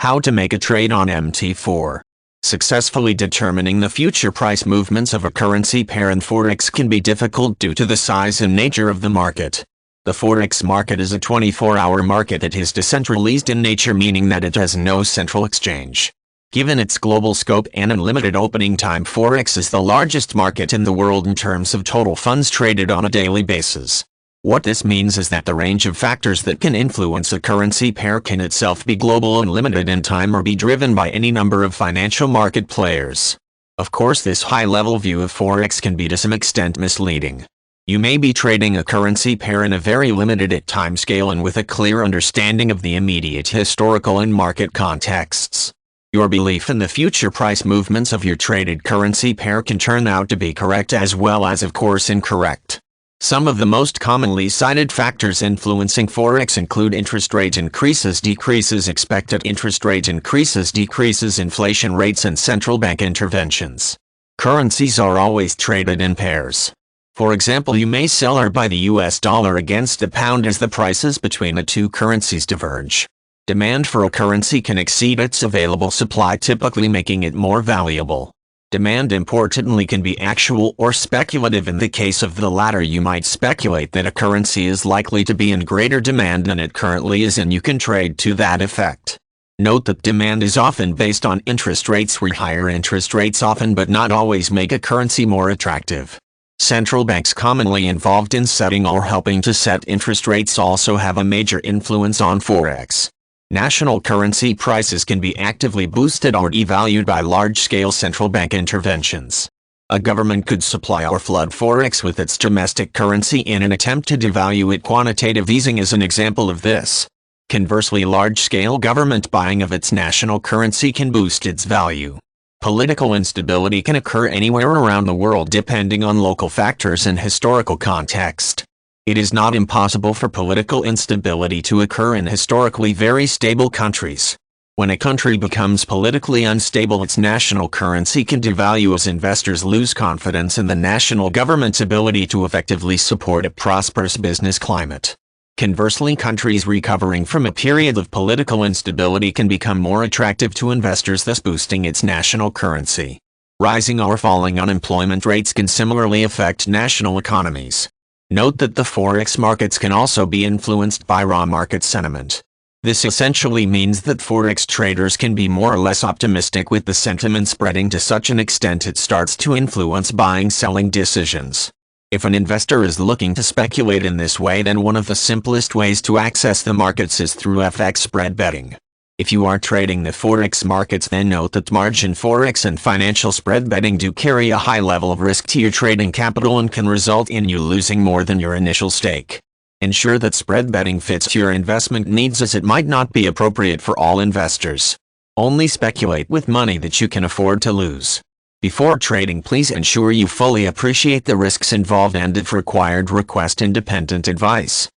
How to make a trade on Mt4. Successfully determining the future price movements of a currency pair in Forex can be difficult due to the size and nature of the market. The Forex market is a 24-hour market that is decentralized in nature, meaning that it has no central exchange. Given its global scope and unlimited opening time, Forex is the largest market in the world in terms of total funds traded on a daily basis. What this means is that the range of factors that can influence a currency pair can itself be global and limited in time, or be driven by any number of financial market players. Of course, this high-level view of Forex can be to some extent misleading. You may be trading a currency pair in a very limited time scale and with a clear understanding of the immediate historical and market contexts. Your belief in the future price movements of your traded currency pair can turn out to be correct as well as, of course, incorrect. Some of the most commonly cited factors influencing Forex include interest rate increases, decreases, expected interest rate increases, decreases, inflation rates, and central bank interventions. Currencies are always traded in pairs. For example, you may sell or buy the US dollar against the pound as the prices between the two currencies diverge. Demand for a currency can exceed its available supply, typically making it more valuable. Demand, importantly, can be actual or speculative. In the case of the latter, you might speculate that a currency is likely to be in greater demand than it currently is, and you can trade to that effect. Note that demand is often based on interest rates, where higher interest rates often but not always make a currency more attractive. Central banks commonly involved in setting or helping to set interest rates also have a major influence on Forex. National currency prices can be actively boosted or devalued by large-scale central bank interventions. A government could supply or flood Forex with its domestic currency in an attempt to devalue it. Quantitative easing is an example of this. Conversely, large-scale government buying of its national currency can boost its value. Political instability can occur anywhere around the world depending on local factors and historical context. It is not impossible for political instability to occur in historically very stable countries. When a country becomes politically unstable, its national currency can devalue as investors lose confidence in the national government's ability to effectively support a prosperous business climate. Conversely, countries recovering from a period of political instability can become more attractive to investors, thus boosting its national currency. Rising or falling unemployment rates can similarly affect national economies. Note that the Forex markets can also be influenced by raw market sentiment. This essentially means that Forex traders can be more or less optimistic, with the sentiment spreading to such an extent it starts to influence buying-selling decisions. If an investor is looking to speculate in this way, then one of the simplest ways to access the markets is through FX spread betting. If you are trading the Forex markets, then note that margin Forex and financial spread betting do carry a high level of risk to your trading capital and can result in you losing more than your initial stake. Ensure that spread betting fits your investment needs, as it might not be appropriate for all investors. Only speculate with money that you can afford to lose. Before trading, please ensure you fully appreciate the risks involved, and if required, request independent advice.